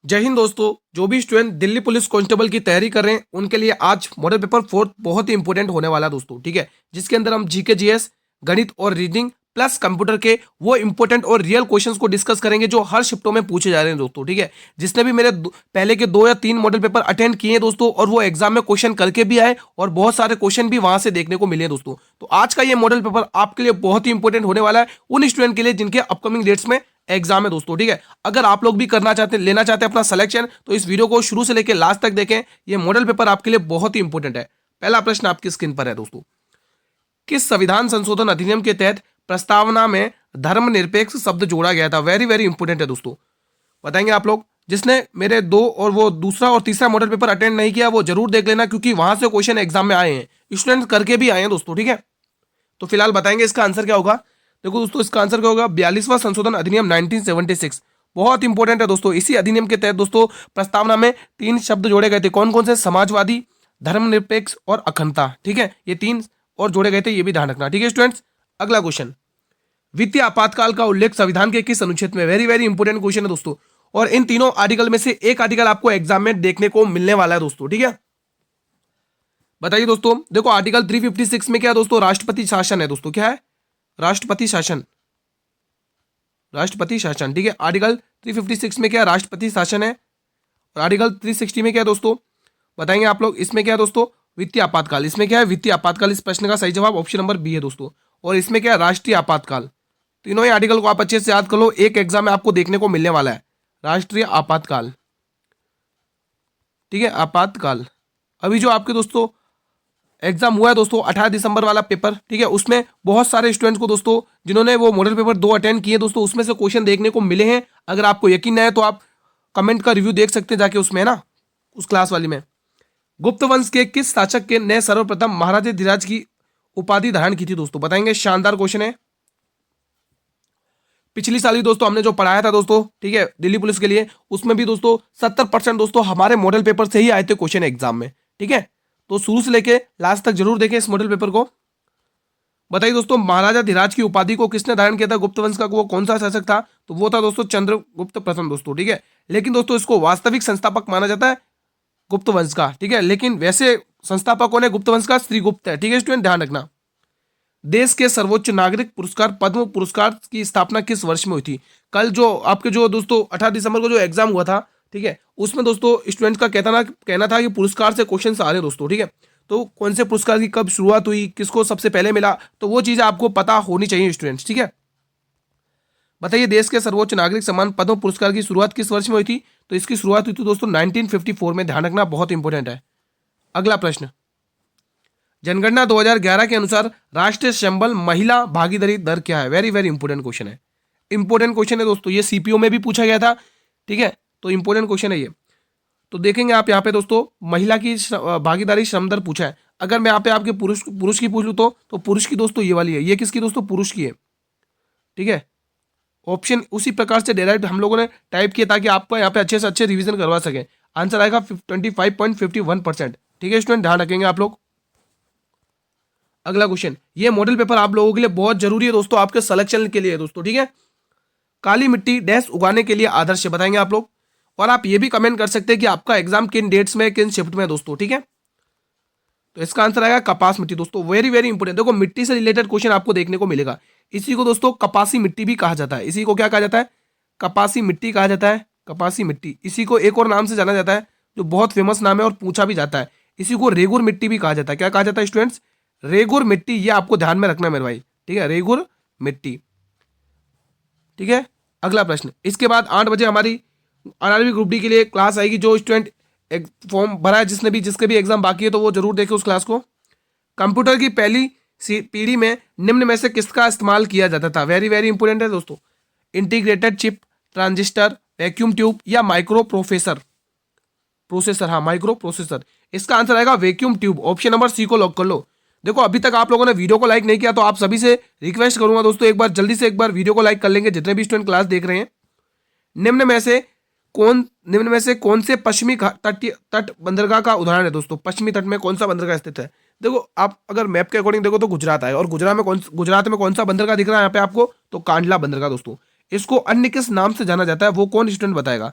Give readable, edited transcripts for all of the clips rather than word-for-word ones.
जय हिंद दोस्तों। जो भी स्टूडेंट दिल्ली पुलिस कांस्टेबल की तैयारी कर रहे हैं उनके लिए आज मॉडल पेपर 4 बहुत ही इंपॉर्टेंट होने वाला है दोस्तों। ठीक है, जिसके अंदर हम जीके जीएस गणित और रीडिंग प्लस कंप्यूटर के वो इंपॉर्टेंट और रियल क्वेश्चंस को डिस्कस करेंगे जो हर शिफ्टों में पूछे जा रहे हैं दोस्तों। ठीक है, जिसने भी मेरे पहले के 2 या 3 मॉडल पेपर अटेंड किए हैं दोस्तों और वो एग्जाम में क्वेश्चन करके भी आए और बहुत सारे क्वेश्चन भी वहां से देखने को मिले दोस्तों। तो आज का ये मॉडल पेपर आपके लिए बहुत ही इंपॉर्टेंट होने वाला है उन स्टूडेंट के लिए जिनके अपकमिंग डेट्स में एग्जाम है दोस्तों। ठीक है, अगर आप लोग भी करना चाहते हैं, लेना चाहते हैं अपना सिलेक्शन, तो इस वीडियो को शुरू से लेकर लास्ट तक देखें। ये मॉडल पेपर आपके लिए बहुत ही इंपॉर्टेंट है। पहला प्रश्न आपकी स्क्रीन पर है दोस्तों। किस संविधान संशोधन अधिनियम के तहत प्रस्तावना में धर्मनिरपेक्ष शब्द जोड़ा गया था? वेरी वेरी इंपॉर्टेंट है दोस्तों, बताएंगे आप लोग। जिसने मेरे 2 और वो दूसरा और तीसरा मॉडल पेपर अटेंड नहीं किया वो जरूर देख लेना, क्योंकि वहां से क्वेश्चन एग्जाम में आए हैं, स्टूडेंट करके भी आए हैं दोस्तों। ठीक है, तो फिलहाल बताएंगे इसका आंसर क्या होगा। देखो दोस्तों, इसका आंसर क्या होगा? 42वां संशोधन अधिनियम 1976 बहुत इंपॉर्टेंट है दोस्तों। इसी अधिनियम के तहत दोस्तों प्रस्तावना में 3 शब्द जोड़े गए थे। कौन कौन से? समाजवादी, धर्मनिरपेक्ष और अखंडता। ठीक है, ये 3 और जोड़े गए थे, ये भी ध्यान रखना। ठीक है स्टूडेंट्स, अगला क्वेश्चन। वित्तीय आपातकाल का उल्लेख संविधान के किस अनुच्छेद में? वेरी वेरी इंपॉर्टेंट क्वेश्चन है दोस्तों, और इन तीनों आर्टिकल में से एक आर्टिकल आपको एग्जाम में देखने को मिलने वाला है दोस्तों। ठीक है, बताइए दोस्तों। देखो आर्टिकल 356 में क्या है दोस्तों? राष्ट्रपति शासन है दोस्तों। क्या है? राष्ट्रपति शासन, राष्ट्रपति शासन। ठीक है, आर्टिकल 356 में क्या है? राष्ट्रपति शासन है। और आर्टिकल 360 में क्या है दोस्तों? बताएंगे आप लोग। इसमें क्या है दोस्तों? वित्तीय आपातकाल। इसमें क्या है? वित्तीय आपातकाल। इस प्रश्न का सही जवाब ऑप्शन नंबर बी है दोस्तों। और इसमें क्या है? राष्ट्रीय आपातकाल। तीनों ही आर्टिकल को आप अच्छे से याद कर लो, एक एग्जाम में आपको देखने को मिलने वाला है। राष्ट्रीय आपातकाल, ठीक है, आपातकाल। अभी जो आपके दोस्तों एग्जाम हुआ है दोस्तों 18 दिसंबर वाला पेपर, ठीक है, उसमें बहुत सारे स्टूडेंट्स को दोस्तों जिन्होंने वो मॉडल पेपर 2 अटेंड किए दोस्तों, उसमें से क्वेश्चन देखने को मिले हैं। अगर आपको यकीन नहीं है तो आप कमेंट का रिव्यू देख सकते हैं जाके, उसमें है ना, उस क्लास वाली में। गुप्त वंश के किस शासक के ने सर्वप्रथम महाराजा धीराज की उपाधि धारण की थी दोस्तों? बताएंगे। शानदार क्वेश्चन है। पिछली साल ही दोस्तों हमने जो पढ़ाया था दोस्तों, ठीक है, दिल्ली पुलिस के लिए, उसमें भी दोस्तों 70% दोस्तों हमारे मॉडल पेपर से ही आए थे क्वेश्चन एग्जाम में। ठीक है, तो शुरू से लेके लास्ट तक जरूर देखें इस मॉडल पेपर को। बताइए दोस्तों, महाराजा धीराज की उपाधि को किसने धारण किया था? गुप्त वंश का वो कौन सा शासक था? तो वो था दोस्तों चंद्रगुप्त प्रथम दोस्तों। ठीक है, लेकिन दोस्तों इसको वास्तविक संस्थापक माना जाता है गुप्त वंश का। ठीक है, लेकिन वैसे संस्थापकों ने गुप्त वंश का श्रीगुप्त है। ठीक है स्टूडेंट, ध्यान रखना। देश के सर्वोच्च नागरिक पुरस्कार पद्म पुरस्कार की स्थापना किस वर्ष में हुई थी? कल जो आपके जो दोस्तों 18 दिसंबर को जो एग्जाम हुआ था, ठीक है, उसमें दोस्तों स्टूडेंट्स का कहना था कि पुरस्कार से क्वेश्चन आ रहे हैं दोस्तों। ठीक है, तो कौन से पुरस्कार की कब शुरुआत हुई, किसको सबसे पहले मिला, तो वो चीजें आपको पता होनी चाहिए स्टूडेंट्स। ठीक है, बताइए देश के सर्वोच्च नागरिक सम्मान पद्म पुरस्कार की शुरुआत किस वर्ष में हुई थी? तो इसकी शुरुआत हुई थी दोस्तों 1954 में। ध्यान रखना, बहुत इंपॉर्टेंट है। अगला प्रश्न। जनगणना 2011 के अनुसार राष्ट्रीय संबल महिला भागीदारी दर क्या है? वेरी वेरी इंपॉर्टेंट क्वेश्चन है। इंपॉर्टेंट क्वेश्चन है दोस्तों, ये सीपीओ में भी पूछा गया था। ठीक है, तो इंपॉर्टेंट क्वेश्चन है ये। तो देखेंगे आप यहाँ पे दोस्तों, महिला की भागीदारी श्रम दर पूछा है। अगर मैं यहाँ पे आपके पुरुष की पूछ लूँ तो पुरुष की दोस्तों ये वाली है। ये किसकी दोस्तों? पुरुष की है। ठीक है, ऑप्शन उसी प्रकार से डायरेक्ट हम लोगों ने टाइप किया ताकि आपको यहाँ पे अच्छे से अच्छे रिविजन करवा सके। आंसर आएगा 25.51%। ठीक है स्टूडेंट, ध्यान रखेंगे आप लोग। अगला क्वेश्चन। ये मॉडल पेपर आप लोगों के लिए बहुत जरूरी है दोस्तों, आपके सिलेक्शन के लिए दोस्तों। ठीक है, काली मिट्टी डैश उगाने के लिए आदर्श है, बताएंगे आप लोग। और आप ये भी कमेंट कर सकते हैं कि आपका एग्जाम किन डेट्स में, किन शिफ्ट में दोस्तों। ठीक है, तो इसका आंसर आएगा कपास मिट्टी दोस्तों। Very very important. देखो मिट्टी से रिलेटेड क्वेश्चन आपको देखने को मिलेगा। इसी को दोस्तों कपासी मिट्टी भी कहा जाता है। इसी को क्या कहा जाता है? कपासी मिट्टी कहा जाता है। कपासी मिट्टी। इसी को एक और नाम से जाना जाता है जो बहुत फेमस नाम है और पूछा भी जाता है। इसी को रेगुर मिट्टी भी कहा जाता है। क्या कहा जाता है स्टूडेंट्स? रेगुर मिट्टी। ये आपको ध्यान में रखना मेरे भाई। ठीक है, रेगुर मिट्टी। ठीक है, अगला प्रश्न। इसके बाद 8 बजे हमारी आरआरबी ग्रुप डी के लिए क्लास आएगी। जो स्टूडेंट फॉर्म भरा है, जिसके भी एग्जाम बाकी है, तो वो जरूर देखे उस क्लास को। कंप्यूटर की पहली पीढ़ी में निम्न में से किसका इस्तेमाल किया जाता था? वेरी वेरी इंपॉर्टेंट है दोस्तों। Integrated chip, transistor, vacuum tube या माइक्रो प्रोसेसर। हाँ, माइक्रो प्रोसेसर। इसका आंसर आएगा vacuum tube. Option number C को लॉक कर लो। देखो अभी तक आप लोगों ने वीडियो को लाइक नहीं किया तो आप सभी से रिक्वेस्ट करूंगा दोस्तों, एक बार जल्दी से एक बार वीडियो को लाइक कर लेंगे जितने भी स्टूडेंट क्लास देख रहे हैं। निम्न में से कौन से पश्चिमी तट बंदरगाह का उदाहरण है दोस्तों? पश्चिमी तट में कौन सा बंदरगाह स्थित है? देखो आप अगर मैप के अकॉर्डिंग देखो तो गुजरात है। और गुजरात में कौन सा बंदरगाह दिख रहा है यहाँ पे आपको? तो कांडला बंदरगाह दोस्तों। इसको अन्य किस नाम से जाना जाता है, वो कौन स्टूडेंट बताएगा?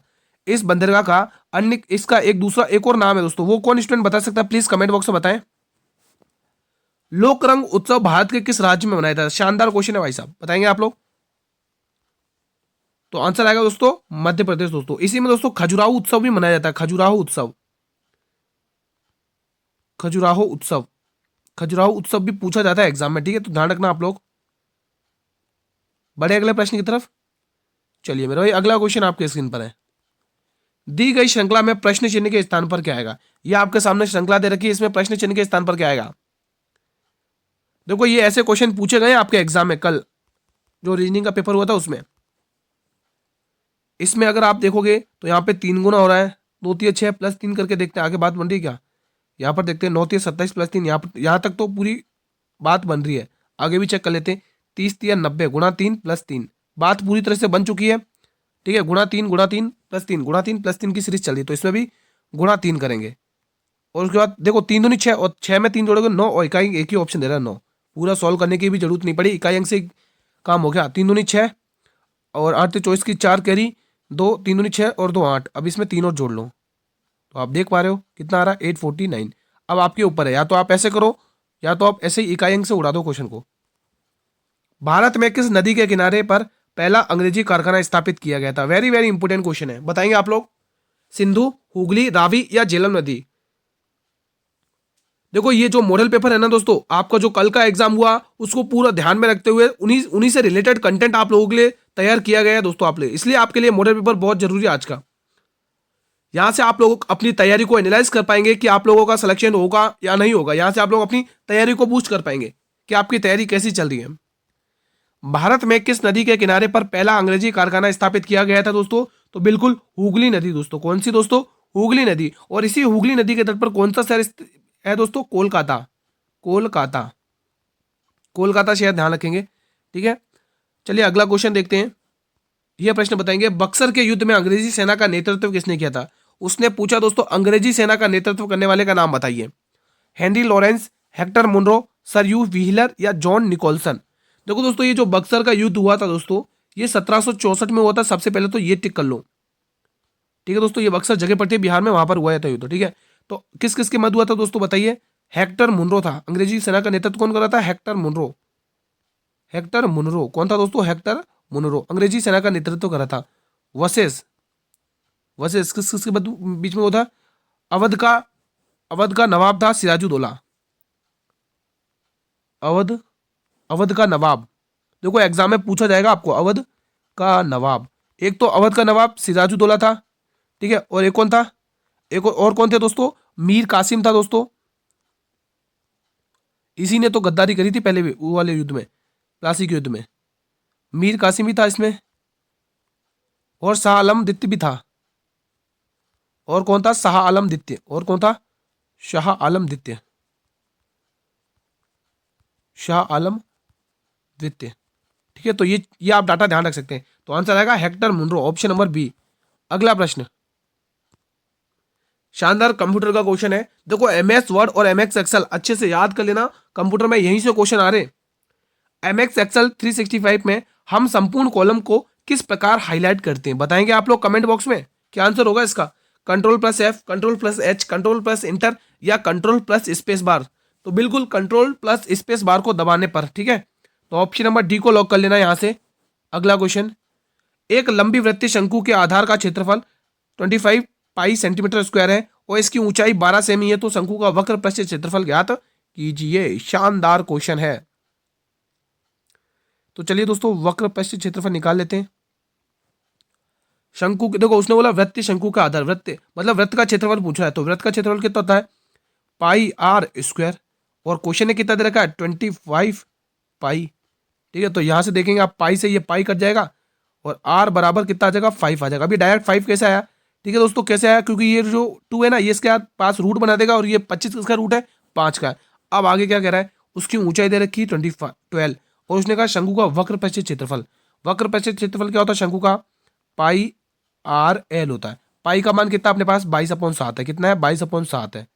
इस बंदरगाह का अन्य इसका एक और नाम है दोस्तों, वो कौन स्टूडेंट बता सकता है? प्लीज कमेंट बॉक्स में बताएं। लोक रंग उत्सव भारत के किस राज्य में मनाया जाता है? शानदार क्वेश्चन है भाई साहब, बताएंगे आप लोग? तो आंसर आएगा दोस्तों मध्य प्रदेश दोस्तों। इसी में दोस्तों खजुराहो उत्सव भी मनाया जाता है, खजुराहो उत्सव, खजुराहो उत्सव, खजुराहो उत्सव भी पूछा जाता है एग्जाम में, ठीक है, तो ध्यान रखना आप लोग। बड़े अगले प्रश्न की तरफ चलिए मेरे भाई, अगला क्वेश्चन आपके स्क्रीन पर है। दी गई श्रृंखला में प्रश्न चिन्ह के स्थान पर क्या आएगा? यह आपके सामने श्रृंखला दे रखी है, इसमें प्रश्न चिन्ह के स्थान पर क्या आएगा? देखो ये ऐसे क्वेश्चन पूछे गए आपके एग्जाम में, कल जो रीजनिंग का पेपर हुआ था उसमें। इसमें अगर आप देखोगे तो यहाँ पे 3 गुना हो रहा है, 2 3 6 प्लस 3 करके देखते हैं आगे बात बन रही है क्या। यहाँ पर देखते हैं 9 3 27 प्लस 3, यहाँ तक तो पूरी बात बन रही है। आगे भी चेक कर लेते हैं। 30 3 90 गुणा 3 प्लस 3, बात पूरी तरह से बन चुकी है, ठीक है। गुणा 3 प्लस 3 गुणा 3 प्लस 3 की सीरीज चल रही है, तो इसमें भी गुणा 3 करेंगे। और उसके बाद देखो 3 दूनी 6 और 6 में 3 जोड़ोगे 9, और इकाई एक ही ऑप्शन दे रहा है 9। पूरा सॉल्व करने की भी जरूरत नहीं पड़ी, इकाई अंक से काम हो गया। 3 दूनी 6 और 8 24 की 4 कैरी 2, 3 दूनी 6 और 2 8। अब इसमें 3 और जोड़ लो तो आप देख पा रहे हो कितना आ रहा है 849। अब आपके ऊपर है, या तो आप ऐसे करो या तो आप ऐसे ही इकाई अंक से उड़ा दो क्वेश्चन को। भारत में किस नदी के किनारे पर पहला अंग्रेजी कारखाना स्थापित किया गया था? वेरी वेरी इंपोर्टेंट क्वेश्चन है, बताएंगे आप लोग? सिंधु, हुगली, रावी या झेलम नदी? देखो ये जो मॉडल पेपर है ना दोस्तों, आपका जो कल का एग्जाम हुआ उसको पूरा ध्यान में रखते हुए उन्हीं से रिलेटेड कंटेंट आप लोगों के लिए तैयार किया गया है दोस्तों आप लिए, इसलिए आपके लिए मॉडल पेपर बहुत जरूरी है आज का। यहां से आप लोग अपनी तैयारी को एनालाइज कर पाएंगे कि आप लोगों का सिलेक्शन होगा या नहीं होगा। यहां से आप लोग अपनी तैयारी को बूस्ट कर पाएंगे कि आपकी तैयारी कैसी चल रही है। भारत में किस नदी के किनारे पर पहला अंग्रेजी कारखाना स्थापित किया गया था दोस्तों? तो बिल्कुल हुगली नदी दोस्तों। कौन सी दोस्तों? हुगली नदी। और इसी हुगली नदी के तट पर कौन सा शहर है दोस्तों? कोलकाता। कोलकाता, कोलकाता शहर, ध्यान रखेंगे, ठीक है। चलिए अगला क्वेश्चन देखते हैं। यह प्रश्न बताएंगे, बक्सर के युद्ध में अंग्रेजी सेना का नेतृत्व किसने किया था? उसने पूछा दोस्तों अंग्रेजी सेना का नेतृत्व करने वाले का नाम बताइए। Henry Lawrence, Hector Munro, sir Hugh Wheeler या जॉन निकोलसन? देखो दोस्तों ये जो बक्सर का युद्ध हुआ था दोस्तों, ये 1764 में हुआ था। सबसे पहले तो ये टिक कर लो, ठीक है दोस्तों। ये बक्सर जगह पड़ती है बिहार में, वहां पर हुआ था युद्ध, ठीक है। तो किस किस के मध्य हुआ था दोस्तों बताइए? हेक्टर मुनरो था। अंग्रेजी सेना का नेतृत्व कौन कर रहा था? Hector Munro. हेक्टर मुनरो कौन था दोस्तों? हेक्टर मुनरो अंग्रेजी सेना का नेतृत्व कर रहा था। वसेस, वसेस किस किसके बीच में हुआ था? अवध का नवाब था सिराजुद्दौला। अवध, अवध का नवाब। देखो एग्जाम में पूछा जाएगा आपको अवध का नवाब। एक तो अवध का नवाब सिराजुद्दौला था, ठीक है। और एक कौन था? एक और कौन थे दोस्तों? मीर कासिम था दोस्तों। इसी ने तो गद्दारी करी थी पहले भी वो वाले युद्ध में, प्लासी के युद्ध में। मीर कासिम भी था इसमें, और शाह आलम द्वितीय भी था। और कौन था? शाह आलम द्वितीय। और कौन था? शाह आलम द्वितीय, शाह आलम द्वितीय, ठीक है। तो ये आप डाटा ध्यान रख सकते हैं। तो आंसर आएगा Hector Munro, option number B. अगला प्रश्न शानदार कंप्यूटर का क्वेश्चन है। देखो एमएस वर्ड और एमएक्स एक्सेल अच्छे से याद कर लेना, कंप्यूटर में यहीं से क्वेश्चन आ रहे। एमएक्स एक्सेल 365 में हम संपूर्ण कॉलम को किस प्रकार हाईलाइट करते हैं? बताएंगे आप लोग कमेंट बॉक्स में क्या आंसर होगा इसका? Control plus F, control plus H, control plus inter या कंट्रोल प्लस स्पेस बार? तो बिल्कुल कंट्रोल प्लस स्पेस बार को दबाने पर, ठीक है। तो ऑप्शन नंबर डी को लॉक कर लेना यहां से। अगला क्वेश्चन, एक लंबी वृत्तीय शंकु के आधार का क्षेत्रफल 25 पाई सेंटीमीटर स्क्वायर है और इसकी ऊंचाई 12 सेमी है, तो शंकु का वक्र पृष्ठ क्षेत्रफल ज्ञात कीजिए। शानदार क्वेश्चन है। तो चलिए दोस्तों वक्र पृष्ठ क्षेत्रफल निकाल लेते हैं। शंकु देखो उसने बोला वृत्तीय शंकु का आधार, वृत्त मतलब वृत्त का क्षेत्रफल पूछा है, तो वृत्त का क्षेत्रफल कितना होता है? पाई आर स्क्वायर। और क्वेश्चन ने कितना दे रखा है? 25 पाई, ठीक है। तो यहां से देखेंगे आप, पाई से ये पाई कट जाएगा और आर बराबर कितना आ जाएगा? 5 आ जाएगा। अभी डायरेक्ट 5 कैसे आया? ठीक है दोस्तों कैसे आया? क्योंकि ये जो 2 है ना, ये इसके पास रूट बना देगा और ये 25 किसका रूट है? 5 का। अब आगे क्या कह रहा है? उसकी ऊंचाई दे रखी 12 और उसने कहा शंकु का वक्र पृष्ठ क्षेत्रफल। वक्र पृष्ठ क्षेत्रफल क्या होता है शंकु का? पाई आर एल होता है। पाई का मान कितना अपने पास? 22/7 है। कितना है? 22/7 है,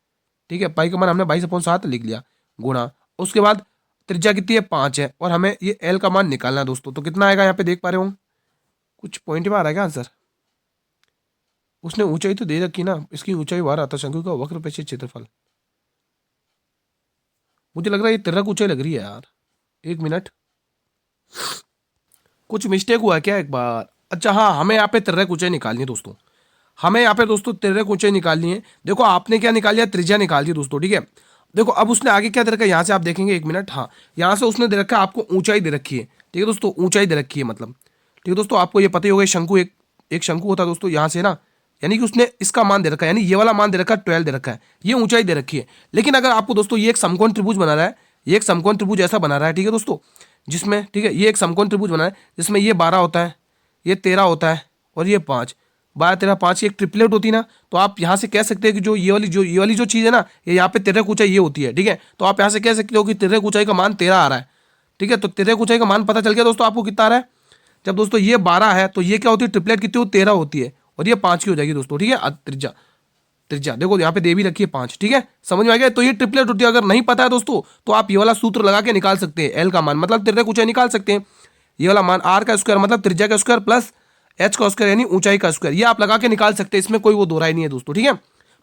ठीक है। पाई का मान हमने 22/7 लिख लिया, गुणा उसके बाद त्रिज्या कितनी है? 5 है और हमें ये एल का मान निकालना है दोस्तों। तो कितना आएगा यहाँ पे देख पा रहे हो? कुछ पॉइंट में आ रहा है क्या आंसर? उसने ऊंचाई तो दे रखी ना, इसकी ऊंचाई 12 था, शंकु का वक्र पेशी क्षेत्रफल। मुझे लग रहा है ये तिर्रक ऊंचाई लग रही है यार। एक मिनट, कुछ मिस्टेक हुआ है क्या एक बार? अच्छा हाँ, हमें यहाँ पे तिर्रक ऊंचाई निकालनी है दोस्तों। हमें यहाँ पे दोस्तों तिर्रक ऊंचाई निकालनी है। देखो आपने क्या निकाल लिया, त्रिज्या निकाल दी दोस्तों, ठीक है। देखो अब उसने आगे क्या दे रखा है, यहाँ से आप देखेंगे, एक मिनट, हाँ यहाँ से उसने दे रखा है आपको ऊंचाई दे रखी है, ठीक है दोस्तों, ऊंचाई दे रखी है मतलब, ठीक है दोस्तों। आपको ये पता ही होगा शंकु, एक शंकु होता है दोस्तों यहाँ से ना, यानी कि उसने इसका मान दे रखा है, यानी ये वाला मान दे रखा है 12 दे रखा है, ये ऊंचाई दे रखी है। लेकिन अगर आपको दोस्तों ये एक समकोण त्रिभुज बना रहा है, ये एक समकोण त्रिभुज ऐसा बना रहा है, ठीक है दोस्तों, जिसमें, ठीक है, ये एक समकोण त्रिभुज बना है जिसमें ये 12 होता है, ये 13 होता है और ये 5, 12 13 5 की एक ट्रिपलेट होती है ना। तो आप यहाँ से कह सकते हैं कि जो ये वाली जो चीज़ है ना, ये यहाँ पे तिर्रक ऊंचाई ये होती है, ठीक है। तो आप यहाँ से कह सकते हो कि तिर्रक ऊंचाई का मान 13 आ रहा है, ठीक है। तो तिर्रक ऊंचाई का मान पता चल गया दोस्तों आपको कितना आ रहा है। जब दोस्तों ये 12 है तो ये क्या होती है, ट्रिपलेट कितनी हो, 13 होती है और ये 5 की हो जाएगी दोस्तों, ठीक है। त्रिज्या, त्रिज्या देखो यहाँ पे दे भी रखी है 5, ठीक है, समझ में आ गया। तो ये ट्रिपलेट होती है। अगर नहीं पता है दोस्तों तो आप ये वाला सूत्र लगा के निकाल सकते हैं, एल का मान मतलब तिर्रक ऊंचाई निकाल सकते हैं। ये वाला मान आर का स्क्वायर मतलब त्रिज्या का स्क्वायर प्लस एच का स्क्वायर यानी ऊंचाई का स्क्वायर, ये आप लगा के निकाल सकते हैं, इसमें कोई वो दो राय नहीं है दोस्तों, ठीक है।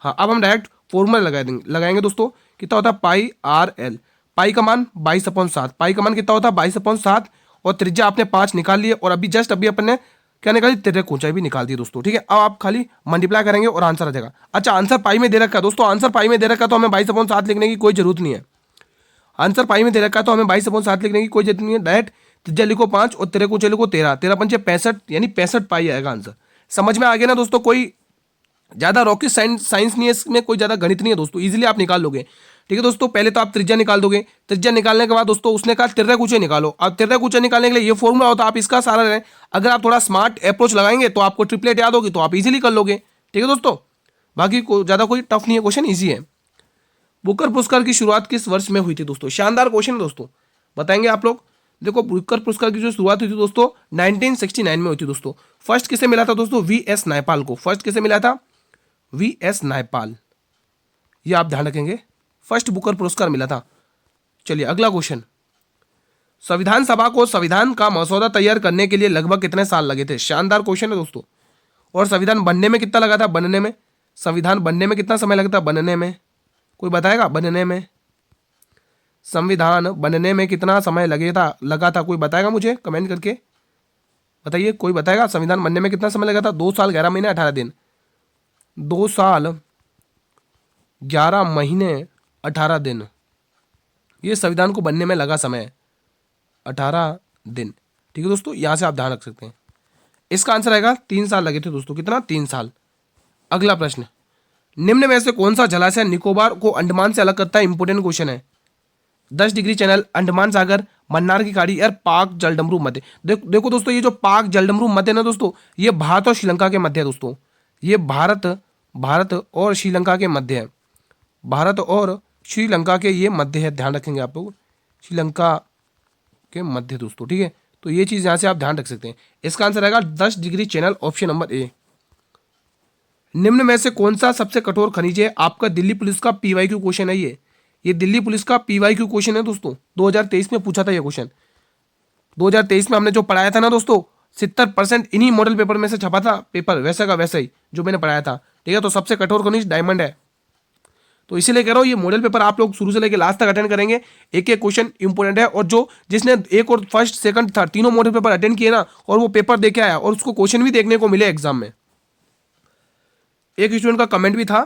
हाँ अब हम डायरेक्ट फॉर्मूला लगाएंगे दोस्तों। कितना होता है पाई आर एल, पाई का मान 22/7, पाई का मान कितना होता है 22/7 और त्रिज्या आपने 5 निकाल लिए। और अभी जस्ट अभी अपन ने क्या निकाली, तिर्रक ऊंचाई भी निकाल दी दोस्तों, ठीक है। अब आप खाली मल्टीप्लाई करेंगे और आंसर आ जाएगा। अच्छा आंसर पाई में दे रखा है दोस्तों, आंसर पाई में दे रखा है तो हमें 22/7 लिखने की कोई जरूरत नहीं है। आंसर पाई में दे रखा है तो हमें 22/7 लिखने की कोई जरूरत नहीं है। डायरेक्ट त्रिज्या लिखो 5 और तिर्रक ऊंचाई लिखो 13, 13 पंचे 65 यानी 65 पाई आएगा आंसर। समझ में आ गया ना दोस्तों, कोई ज्यादा रॉकेट साइंस नहीं है इसमें, कोई ज्यादा गणित नहीं है दोस्तों, इजीली आप निकाल लोगे, ठीक है दोस्तों। पहले तो आप त्रिज्या निकाल दोगे, त्रिज्या निकालने के बाद दोस्तों उसने कहा तिर्रक ऊंचाई निकालो। अब तिर्रक ऊंचाई निकालने के लिए ये फॉर्मूला होता है, आप इसका सारा रहें। अगर आप थोड़ा स्मार्ट अप्रोच लगाएंगे तो आपको ट्रिपलेट याद होगी तो आप इजीली कर लोगे, ठीक है दोस्तों। बाकी ज्यादा कोई टफ नहीं है, क्वेश्चन ईजी है। बुकर पुरस्कार की शुरुआत किस वर्ष में हुई थी दोस्तों? शानदार क्वेश्चन है दोस्तों, बताएंगे आप लोग। देखो बुकर पुरस्कार की जो शुरुआत हुई थी दोस्तों 1969 में हुई थी दोस्तों। फर्स्ट किसे मिला था दोस्तों? वी.एस. नायपाल को। फर्स्ट किसे मिला था? वी.एस. नायपाल, ये आप ध्यान रखेंगे, फर्स्ट बुकर पुरस्कार मिला था। चलिए अगला क्वेश्चन, संविधान सभा को संविधान का मसौदा तैयार करने के लिए लगभग कितने साल लगे थे? शानदार क्वेश्चन है दोस्तों। और संविधान बनने में कितना लगा था? बनने में, संविधान बनने में कितना समय लगता? बनने में कोई बताएगा? बनने में, संविधान बनने में कितना समय लगा था कोई बताएगा? मुझे कमेंट करके बताइए, कोई बताएगा संविधान बनने में कितना समय लगा था? 2 साल 11 महीने 18 दिन, 2 साल 11 महीने 18 दिन, ये संविधान को बनने में लगा समय 18 दिन, ठीक है दोस्तों। यहां से आप ध्यान रख सकते हैं। इसका आंसर आएगा 3 साल लगे थे दोस्तों। कितना? 3 साल। अगला प्रश्न, निम्न में से कौन सा जलाशय निकोबार को अंडमान से अलग करता है? इंपोर्टेंट क्वेश्चन है। 10 डिग्री चैनल, अंडमान सागर, मन्नार की खाड़ी और पाक जलडमरू मध्य। देखो दोस्तों, ये जो पाक जलडमरू मध्य ना दोस्तों, ये भारत और श्रीलंका के मध्य है दोस्तों। ये भारत और श्रीलंका के मध्य है, भारत और श्रीलंका के ये मध्य है, ध्यान रखेंगे आप लोग, श्रीलंका के मध्य दोस्तों, ठीक है। तो ये चीज यहां से आप ध्यान रख सकते हैं। इसका आंसर आएगा 10 degree channel, option number A. निम्न में से कौन सा सबसे कठोर खनिज है? आपका दिल्ली पुलिस का पीवाईक्यू क्वेश्चन है ये दिल्ली पुलिस का पीवाईक्यू क्वेश्चन है दोस्तों। 2023 में पूछा था ये क्वेश्चन। 2023 में हमने जो पढ़ाया था ना दोस्तों, 70% इन्हीं मॉडल पेपर में से छपा था पेपर, वैसा का वैसा ही जो मैंने पढ़ाया था, ठीक है। तो सबसे कठोर खनिज डायमंड है। तो इसीलिए कह रहा हूँ ये मॉडल पेपर आप लोग शुरू से लेकर लास्ट तक अटेंड करेंगे, एक एक क्वेश्चन इंपॉर्टेंट है। और जिसने एक और फर्स्ट सेकंड थर्ड तीनों मॉडल पेपर अटेंड किए ना और वो पेपर देके आया और उसको क्वेश्चन भी देखने को मिले एग्जाम में। एक स्टूडेंट का कमेंट भी था,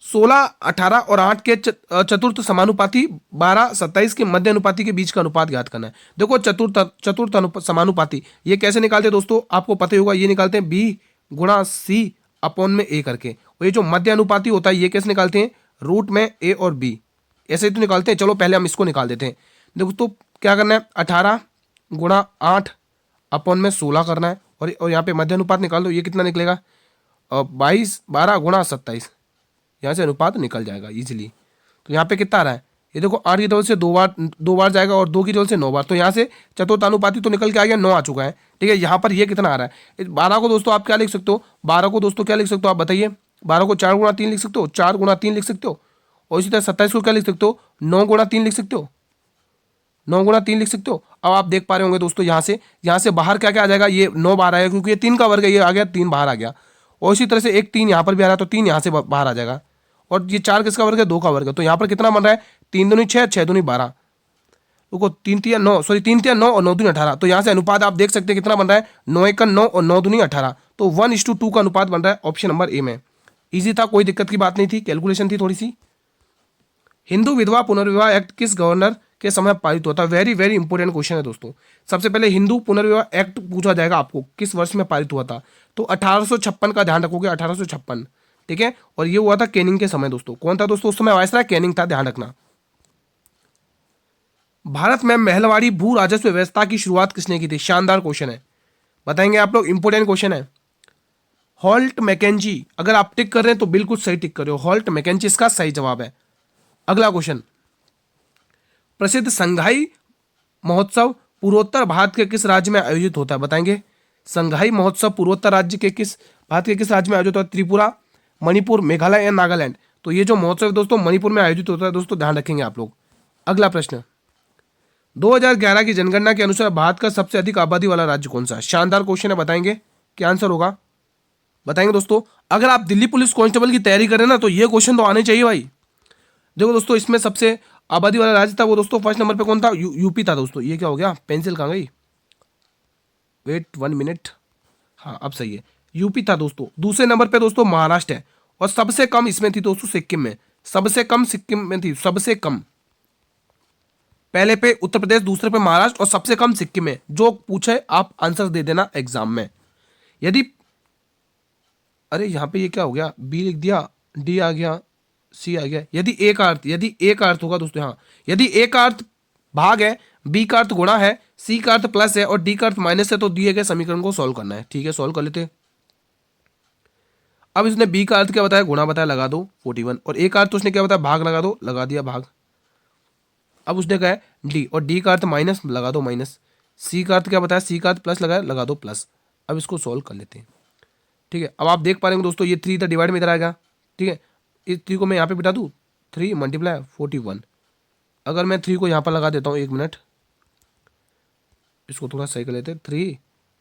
16, 18 और 8 के चतुर्थ समानुपाती 12, 27 के मध्य अनुपाती के बीच का अनुपात ज्ञात करना है। देखो चतुर्थ समानुपाती ये कैसे निकालते हैं दोस्तों? आपको पता ही होगा, ये निकालते हैं बी गुणा सी अपॉन में ए करके। और ये जो मध्य अनुपाती होता है ये कैसे निकालते हैं? रूट में ए और बी, ऐसे ही तो निकालते हैं। चलो पहले हम इसको निकाल देते हैं। देखो तो क्या करना है, 18 गुणा 8 अपॉन में 16 करना है और यहाँ पे मध्य अनुपात निकाल दो, ये कितना निकलेगा? 22 12 गुणा 27, यहाँ से अनुपात निकल जाएगा इजीली। तो यहाँ पे कितना आ रहा है? ये देखो 8 की डबल से दो बार जाएगा और 2 की डबल से 9 बार, तो यहाँ से चतुर्थानुपाती तो निकल के आ गया, 9 आ चुका है, ठीक है। यहाँ पर ये कितना आ रहा है? 12 को दोस्तों आप क्या लिख सकते हो? 12 को दोस्तों क्या लिख सकते हो आप बताइए? 12 को 4 गुणा 3 लिख सकते हो, 4 गुणा 3 लिख सकते हो। और इसी तरह 27 को क्या लिख सकते हो? 9 गुणा 3 लिख सकते हो, 9 गुणा 3 लिख सकते हो। अब आप देख पा रहे होंगे दोस्तों यहाँ से बाहर क्या क्या आ जाएगा? ये 9 बाहर आएगा क्योंकि ये 3 का वर्ग है, ये आ गया 3 बाहर आ गया। और इसी तरह से एक 3 यहाँ पर भी आ रहा है, तो 3 यहाँ से बाहर आ जाएगा। और ये 4 किसका वर्ग है, 2 का वर्ग है। तो यहाँ पर कितना बन रहा है, 3 दूनी 6, 6 दूनी 12, रुको 3 3 9, सॉरी 3 3 9 और 9 दूनी 18। तो यहाँ से अनुपात आप देख सकते हैं कितना बन रहा है, 9 1 9 और 9 दूनी 18। तो 1:2 का अनुपात बन रहा है ऑप्शन नंबर ए में। इजी था, कोई दिक्कत की बात नहीं थी, कैलकुलेशन थी थोड़ी सी। हिंदू विधवा पुनर्विवाह एक्ट किस गवर्नर के समय पारित हुआ था? वेरी वेरी इंपॉर्टेंट क्वेश्चन है दोस्तों। सबसे पहले हिंदू पुनर्विवाह एक्ट पूछा जाएगा आपको किस वर्ष में पारित हुआ था, तो 1856 का ध्यान रखोगे, 1856, ठीक है। और ये हुआ था कैनिंग के समय दोस्तों। कौन था दोस्तों उस समय वायसराय? कैनिंग था, ध्यान रखना। भारत में महलवाड़ी भू राजस्व व्यवस्था की शुरुआत किसने की थी? शानदार क्वेश्चन है, बताएंगे आप लोग, इंपॉर्टेंट क्वेश्चन है। Holt Mackenzie. अगर आप टिक कर रहे हैं तो बिल्कुल सही टिक कर रहे हो, हॉल्ट मैकेंजी इसका सही जवाब है। अगला क्वेश्चन, प्रसिद्ध संघाई महोत्सव पूर्वोत्तर भारत के किस राज्य में आयोजित होता है? बताएंगे। संघाई महोत्सव पूर्वोत्तर राज्य के किस भारत के किस राज्य में आयोजित होता है? त्रिपुरा, मणिपुर, मेघालय या नागालैंड। तो ये जो महोत्सव है दोस्तों मणिपुर में आयोजित होता है दोस्तों, ध्यान रखेंगे आप लोग। अगला प्रश्न, 2011 की जनगणना के अनुसार भारत का सबसे अधिक आबादी वाला राज्य कौन सा है? शानदार क्वेश्चन है, बताएंगे क्या आंसर होगा, बताएंगे दोस्तों। अगर आप दिल्ली पुलिस कांस्टेबल की तैयारी करें ना तो ये क्वेश्चन तो आने चाहिए भाई। देखो दोस्तों, इसमें सबसे आबादी वाला राज्य था वो दोस्तों फर्स्ट नंबर पे कौन था? यूपी था दोस्तों। ये क्या हो गया, पेंसिल कहाँ गई, वेट 1 मिनट, हाँ अब सही है, यूपी था दोस्तों। दूसरे नंबर पे दोस्तों महाराष्ट्र है, और सबसे कम इसमें थी दोस्तों सिक्किम में, सबसे कम सिक्किम में थी, सबसे कम। पहले पे उत्तर प्रदेश, दूसरे पे महाराष्ट्र और सबसे कम सिक्किम में। जो पूछे आप आंसर दे देना एग्जाम में। यदि, अरे यहाँ पे ये क्या हो गया, बी लिख दिया, डी आ गया, सी आ गया। यदि एक अर्थ होगा दोस्तों, हाँ यदि ए का अर्थ भाग है, बी का अर्थ गुणा है, सी का अर्थ प्लस है और डी का अर्थ माइनस है, तो दिए गए समीकरण को सॉल्व करना है। ठीक है, सॉल्व कर लेते हैं। अब इसने बी का अर्थ क्या बताया, गुणा बताया, लगा दो 41। और ए का अर्थ उसने क्या बताया, भाग लगा दो, लगा दिया भाग। अब उसने कहा है डी, और डी का अर्थ माइनस, लगा दो माइनस। सी का अर्थ क्या बताया, सी का अर्थ प्लस लगाया, लगा दो प्लस। अब इसको सॉल्व कर लेते हैं। ठीक है, अब आप देख पा रहे हैं दोस्तों ये 3 इधर डिवाइड में इधर आएगा। ठीक है, इस 3 को मैं यहाँ पे बिठा दूँ, 3 मल्टीप्लाई 41। अगर मैं 3 को यहाँ पर लगा देता हूँ, 1 मिनट, इसको थोड़ा सही कर लेते हैं। 3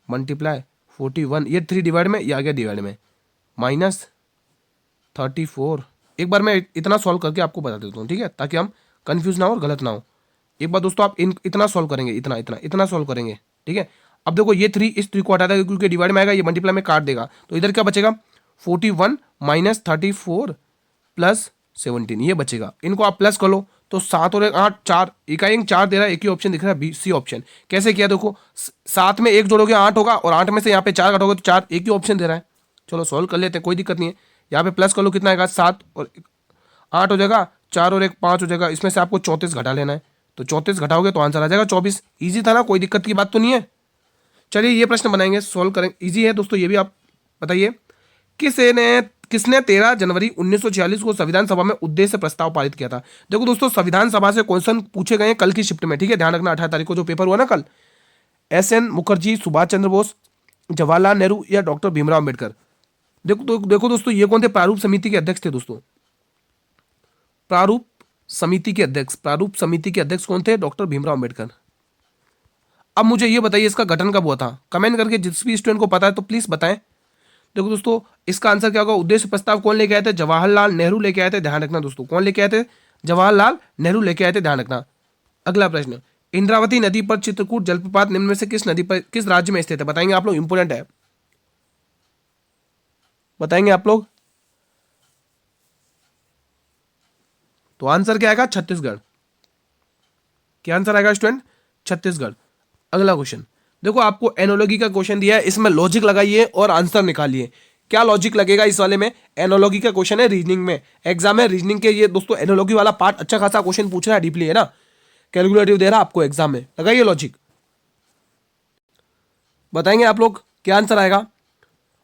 मल्टीप्लाई 41, ये 3 डिवाइड में, ये आ गया डिवाइड में, माइनस 34। एक बार मैं इतना सॉल्व करके आपको बता देता हूँ, ठीक है, ताकि हम कंफ्यूज ना हो और गलत ना हो। एक बार दोस्तों आप इतना सॉल्व करेंगे, इतना सॉल्व करेंगे। ठीक है, अब देखो ये 3 इस 3 को हटा देगा क्योंकि डिवाइड में आएगा, ये मल्टीप्लाई में काट देगा, तो इधर क्या बचेगा, 41 माइनस 34 प्लस 17, ये बचेगा। इनको आप प्लस कर लो तो 7 और 8 4, इकाई 4 दे रहा है, एक ही ऑप्शन दिख रहा है, बी सी ऑप्शन। कैसे किया देखो, 7 में 1 जोड़ोगे 8 होगा, और 8 में से यहाँ पे 4 घटाओगे तो 4, एक ही ऑप्शन दे रहा है। चलो सॉल्व कर लेते हैं, कोई दिक्कत नहीं है। यहाँ पे प्लस कर लो, कितना आएगा, 7 और 8 हो जाएगा, 4 और 1 5 हो जाएगा। इसमें से आपको 34 घटा लेना है, तो 34 घटाओगे तो आंसर आ जाएगा 24। ईजी था ना, कोई दिक्कत की बात तो नहीं है। चलिए ये प्रश्न बनाएंगे, सॉल्व करेंगे, ईजी है दोस्तों ये भी। आप बताइए, किसने 13 जनवरी 1946 को संविधान सभा में उद्देश्य प्रस्ताव पारित किया था? देखो दोस्तों, संविधान सभा से क्वेश्चन पूछे गए हैं कल की शिफ्ट में। ठीक है, ध्यान रखना, 18 तारीख को जो पेपर हुआ ना कल, SN मुखर्जी, सुभाष चंद्र बोस, जवाहरलाल नेहरू या डॉक्टर भीमराव अम्बेडकर। देखो दोस्तों, ये कौन थे? प्रारूप समिति के अध्यक्ष थे दोस्तों। प्रारूप समिति के अध्यक्ष कौन थे? डॉक्टर भीमराव अम्बेडकर। अब मुझे ये बताइए इसका गठन कब हुआ था? कमेंट करके जिस भी स्टूडेंट को पता है तो प्लीज बताएं। देखो दोस्तों, इसका आंसर क्या होगा? उद्देश्य प्रस्ताव कौन लेके आए थे? जवाहरलाल नेहरू लेके आए थे, ध्यान रखना दोस्तों। कौन लेके आए थे? जवाहरलाल नेहरू लेके आए थे, ध्यान रखना। अगला प्रश्न, इंद्रावती नदी पर चित्रकूट जलप्रपात निम्न में से किस नदी पर, किस राज्य में स्थित है? बताएंगे आप लोग, इंपोर्टेंट है, बताएंगे आप लोग। तो आंसर क्या आएगा? छत्तीसगढ़। क्या आंसर आएगा स्टूडेंट? छत्तीसगढ़। अगला क्वेश्चन देखो, आपको एनोलॉजी का क्वेश्चन दिया है, इसमें लॉजिक लगाइए और आंसर निकालिए। क्या लॉजिक लगेगा इस वाले में? एनोलॉजी का क्वेश्चन है, रीजनिंग में, एग्जाम है रीजनिंग के। ये दोस्तों एनोलॉजी वाला पार्ट अच्छा खासा क्वेश्चन पूछ रहा है, डीपली है ना, कैलकुलेटिव दे रहा है आपको एग्जाम में। लगाइए लॉजिक, बताएंगे आप लोग क्या आंसर आएगा।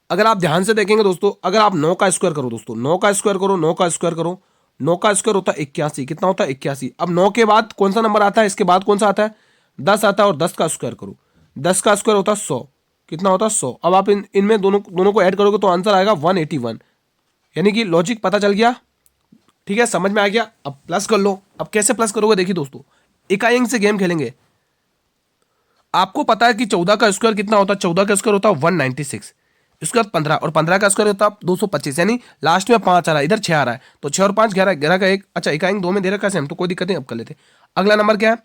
अगर आप ध्यान से देखेंगे दोस्तों, अगर आप 9 का स्क्वायर करो दोस्तों, 9 का स्क्वायर करो, 9 का स्क्वायर करो, 9 का स्क्वायर होता है 81। कितना होता है? 81। अब 9 के बाद कौन सा नंबर आता है? इसके बाद कौन सा आता है? 10 आता है, और 10 का स्क्वायर करो, 10 का स्क्वायर होता है 100। कितना होता है? 100। अब आप इनमें दोनों को ऐड करोगे तो आंसर आएगा 181। यानी कि लॉजिक पता चल गया, ठीक है, समझ में आ गया। अब प्लस कर लो। अब कैसे प्लस करोगे? देखिए दोस्तों, इकाई अंक से गेम खेलेंगे। आपको पता है कि 14 का स्क्वायर कितना होता है? 14 का स्क्वायर होता है 196। इसके बाद 15 और 15 का स्क्वायर होता है 225, यानी लास्ट में 5 आ रहा है, इधर 6 आ रहा है, तो 6 और 5 11, 11 का एक, अच्छा इकाई 2 में दे रखा है सेम, तो कोई दिक्कत नहीं, अब कर लेते। अगला नंबर क्या है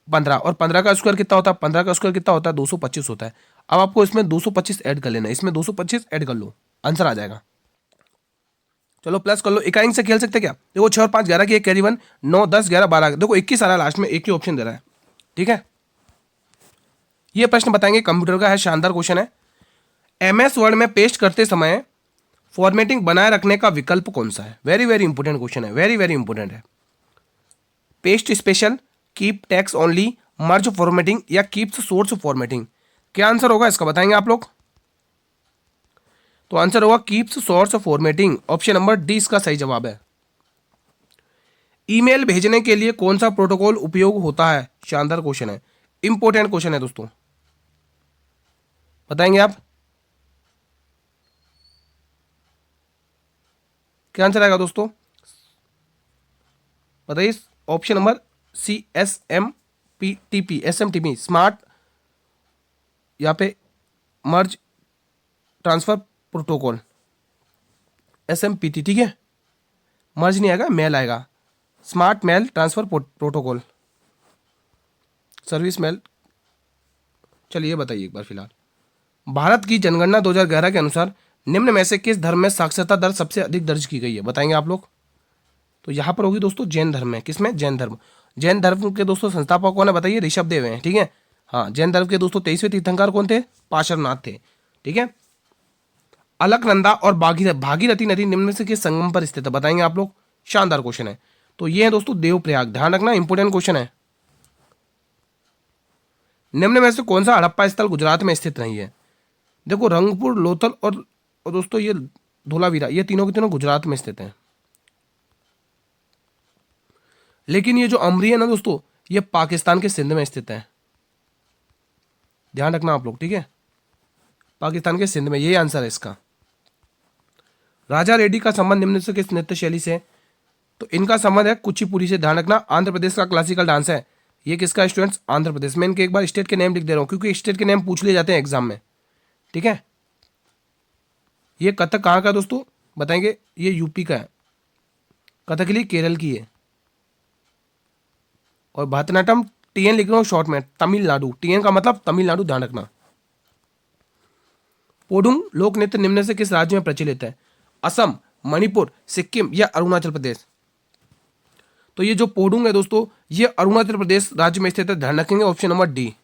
15, और 15 का स्क्वायर कितना होता है, 15 का स्क्वायर कितना होता है 225 होता है। अब आपको इसमें 225 ऐड कर लेना है, इसमें 225 ऐड कर लो, आंसर आ जाएगा। चलो प्लस कर लो, इकाई से खेल सकते क्या, देखो 6 और 5 11 की एक कैरी 1, 9 10 11 12, देखो 21 आ रहा है लास्ट में, एक ही ऑप्शन दे रहा है, ठीक है। ये प्रश्न बताएंगे कंप्यूटर का है, शानदार क्वेश्चन है। एमएस वर्ड में पेस्ट करते समय फॉर्मेटिंग बनाए रखने का विकल्प कौन सा है, वेरी वेरी इंपॉर्टेंट क्वेश्चन है, वेरी वेरी इंपॉर्टेंट है। Paste special, keep text only, merge formatting या कीप्स सोर्स फॉर्मेटिंग, क्या आंसर होगा इसका बताएंगे आप लोग। तो आंसर होगा keeps source formatting, option number D इसका सही जवाब है। ईमेल भेजने के लिए कौन सा प्रोटोकॉल उपयोग होता है, शानदार क्वेश्चन है, इंपॉर्टेंट क्वेश्चन है दोस्तों, बताएंगे आप, क्या आंसर आएगा दोस्तों बताइए। Option number C, SMTP, smart, यहाँ पे मर्ज ट्रांसफर प्रोटोकॉल, SMPT, ठीक है, मर्ज नहीं आएगा, मेल आएगा, smart mail transfer protocol, service mail. चलिए बताइए एक बार फिलहाल, भारत की जनगणना 2011 के अनुसार निम्न में से किस धर्म में साक्षरता दर सबसे अधिक दर्ज की गई है, बताएंगे आप लोग। तो यहाँ पर होगी दोस्तों जैन धर्म में, किसमें, जैन धर्म। जैन धर्म के दोस्तों संस्थापक कौन है बताइए, ऋषभ देव हैं, ठीक है। हाँ, जैन धर्म के दोस्तों 23वें तीर्थंकर कौन थे, पार्श्वनाथ थे, ठीक है। अलकनंदा और भागीरथी नदी निम्न में से किस संगम पर स्थित है, बताएंगे आप लोग, शानदार क्वेश्चन है। तो ये है दोस्तों देवप्रयाग, ध्यान रखना इंपोर्टेंट क्वेश्चन है। निम्न में से कौन सा हड़प्पा स्थल गुजरात में स्थित नहीं है, देखो रंगपुर, लोथल और दोस्तों ये धोलावीरा, ये तीनों के तीनों गुजरात में स्थित हैं। लेकिन ये जो अमरी है ना दोस्तों, ये पाकिस्तान के सिंध में स्थित है, ध्यान रखना आप लोग, ठीक है, पाकिस्तान के सिंध में, ये आंसर है इसका। राजा रेड्डी का संबंध निम्न से किस नृत्य शैली से, तो इनका संबंध है कुचिपुड़ी से, ध्यान रखना, आंध्र प्रदेश का क्लासिकल डांस है। ये किसका स्टूडेंट्स, आंध्र प्रदेश में। इनके एक बार स्टेट के नेम लिख दे रहा हूँ, क्योंकि स्टेट के नेम पूछ लिए जाते हैं एग्जाम में, ठीक है। ये कथक कहाँ का दोस्तों बताएंगे, ये यूपी का है, कथकली केरल की है, और भरतनाट्यम TN लिख रहा हूँ शॉर्ट में, तमिलनाडु, TN का मतलब तमिलनाडु, ध्यान रखना। पोडुंग लोक नृत्य निम्न से किस राज्य में प्रचलित है, असम, मणिपुर, सिक्किम या अरुणाचल प्रदेश। तो ये जो पोडुंग है दोस्तों, ये अरुणाचल प्रदेश राज्य में स्थित है, ध्यान रखेंगे, option number D.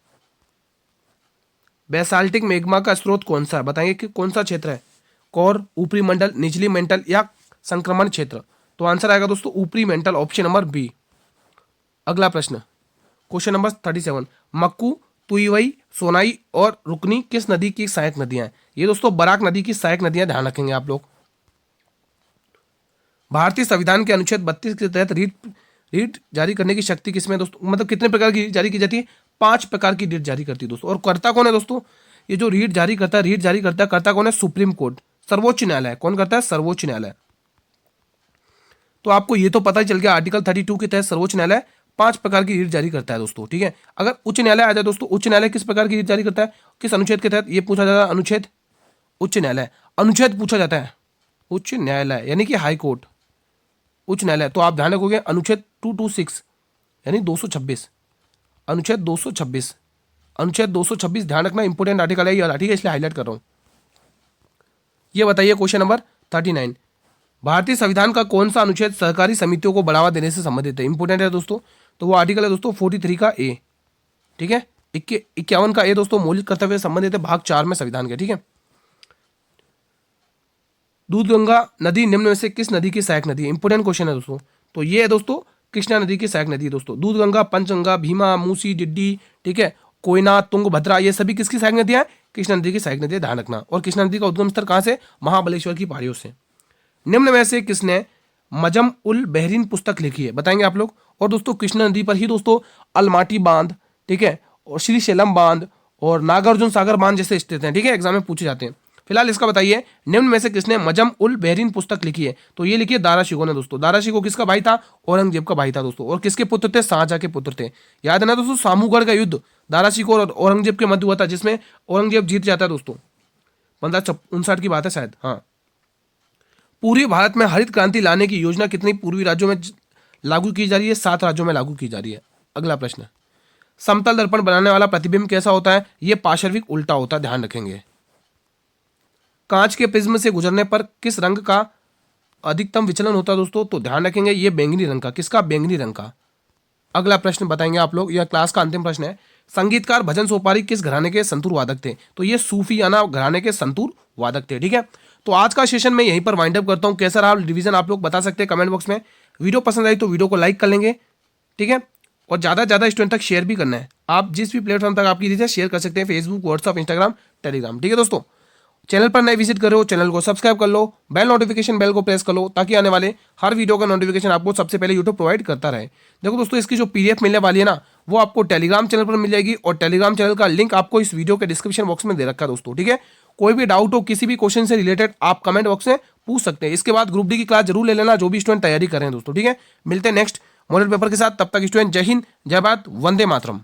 Basaltic magma का स्रोत कौन सा है, बताएंगे कि कौन सा क्षेत्र है, कोर, ऊपरी मंडल, निचली मेंटल या संक्रमण क्षेत्र। तो आंसर आएगा दोस्तों ऊपरी मेंटल, ऑप्शन नंबर बी। अगला प्रश्न, क्वेश्चन नंबर 37, मक्कू, तुईवई, सोनाई और रुकनी किस नदी की सहायक नदियां हैं, ये दोस्तों बराक नदी की सहायक नदियां, ध्यान रखेंगे आप लोग। भारतीय संविधान के अनुच्छेद 32 के तहत रीट जारी करने की शक्ति किसमें दोस्तों, मतलब कितने प्रकार की जारी की जाती है, 5 प्रकार की रीट जारी करती है दोस्तों। और कर्ता कौन है दोस्तों, ये जो रीट जारी करता है कर्ता कौन है, सुप्रीम कोर्ट, सर्वोच्च न्यायालय। कौन करता है, सर्वोच्च न्यायालय। तो आपको ये तो पता ही चल गया, आर्टिकल 32 के तहत सर्वोच्च न्यायालय 5 प्रकार की रीट जारी करता है दोस्तों, ठीक है। अगर उच्च न्यायालय आ जाए दोस्तों, उच्च न्यायालय किस प्रकार की रीट जारी करता है, किस अनुच्छेद के तहत, ये पूछा जाता है अनुच्छेद, उच्च न्यायालय, अनुच्छेद पूछा जाता है, उच्च न्यायालय यानी कि हाई कोर्ट, उच्च न्यायालय। तो आप ध्यान रखोगे अनुच्छेद 226 यानी 226, अनुच्छेद 226, अनुच्छेद 226 ध्यान रखना, इंपोर्टेंट आर्टिकल है ये वाला, ठीक है, इसलिए हाईलाइट कर रहा हूं। ये बताइए क्वेश्चन नंबर 39, भारतीय संविधान का कौन सा अनुच्छेद सहकारी समितियों को बढ़ावा देने से संबंधित है, इंपोर्टेंट है दोस्तों। तो वो आर्टिकल है दोस्तों 43 का ए, ठीक है, 51 का ए दोस्तों, मौलिक कर्तव्य संबंधित है, भाग 4 में संविधान के, ठीक है। दूधगंगा नदी निम्न में से किस नदी की सहायक नदी है, इंपोर्टेंट क्वेश्चन है दोस्तों। तो ये है दोस्तों कृष्णा नदी की सहायक नदी है दोस्तों, दूधगंगा, पंचगंगा, भीमा, मूसी, डिड्डी, ठीक है, कोयना, तुंगभद्रा, ये सभी किसकी सहायक नदियां हैं, कृष्णा नदी की सहायक नदी है, ध्यान रखना। और कृष्णा नदी का उद्गम स्थल कहां से, महाबलेश्वर की पहाड़ियों से। निम्न में से किसने मजम उल बहरीन पुस्तक लिखी है, बताएंगे आप लोग। और दोस्तों कृष्णा नदी पर ही दोस्तों अलमाटी बांध, ठीक है, और श्रीशैलम बांध और नागार्जुन सागर बांध जैसे स्थित हैं, ठीक है, एग्जाम में पूछे जाते हैं। फिलहाल इसका बताइए, निम्न में से किसने मजम उल बहरीन पुस्तक लिखी है, तो ये लिखी है दारा शिकोह ने दोस्तों। दारा शिकोह किसका भाई था, औरंगजेब का भाई था दोस्तों। और किसके पुत्र थे, शाहजहां के पुत्र थे। याद है ना दोस्तों, सामूगढ़ का युद्ध दारा शिकोह और औरंगजेब के मध्य हुआ था, जिसमें औरंगजेब जीत जाता है दोस्तों। 1559 की बात है शायद, हाँ। पूर्वी भारत में हरित क्रांति लाने की योजना कितनी पूर्वी राज्यों में लागू की जा रही है? 7 राज्यों में लागू की जा रही है। अगला प्रश्न, समतल दर्पण बनाने वाला प्रतिबिंब कैसा होता है? यह पार्श्विक उल्टा होता है, ध्यान रखेंगे। कांच के प्रिज्म से गुजरने पर किस रंग का अधिकतम विचलन होता है दोस्तों? तो ध्यान रखेंगे ये बैंगनी रंग का। किसका? बैंगनी रंग का। अगला प्रश्न बताएंगे आप लोग, यह क्लास का अंतिम प्रश्न है। संगीतकार भजन सोपारी किस घराने के संतूर वादक थे? तो ये सूफियाना घराने के संतूर वादक थे, ठीक है। तो आज का सेशन मैं यहीं पर वाइंड अप करता हूं। कैसा रहा रिवीजन आप लोग बता सकते हैं कमेंट बॉक्स में। वीडियो पसंद आई तो वीडियो को लाइक कर लेंगे, ठीक है, और ज़्यादा से ज़्यादा स्टूडेंट तक शेयर भी करना है। आप जिस भी प्लेटफॉर्म तक आपकी चीज़ें शेयर कर सकते हैं, फेसबुक, व्हाट्सअप, इंस्टाग्राम, टेलीग्राम, ठीक है दोस्तों। चैनल पर नए विजिट कर रहे हो, चैनल को सब्सक्राइब कर लो, बेल नोटिफिकेशन बेल को प्रेस कर लो, ताकि आने वाले हर वीडियो का नोटिफिकेशन आपको सबसे पहले यूट्यूब प्रोवाइड करता रहे। देखो दोस्तों, इसकी जो पीडीएफ मिलने वाली है ना, वो आपको टेलीग्राम चैनल पर मिल जाएगी, और टेलीग्राम चैनल का लिंक आपको इस वीडियो के डिस्क्रिप्शन बॉक्स में दे रखा है दोस्तों, ठीक है। कोई भी डाउट हो किसी भी क्वेश्चन से रिलेटेड, आप कमेंट बॉक्स में पूछ सकते हैं। इसके बाद ग्रुप डी की क्लास जरूर ले लेना, जो भी स्टूडेंट तैयारी कर रहे हैं दोस्तों, ठीक है। मिलते हैं नेक्स्ट मॉडल पेपर के साथ, तब तक स्टूडेंट जय हिंद, जय भारत, वंदे मातरम।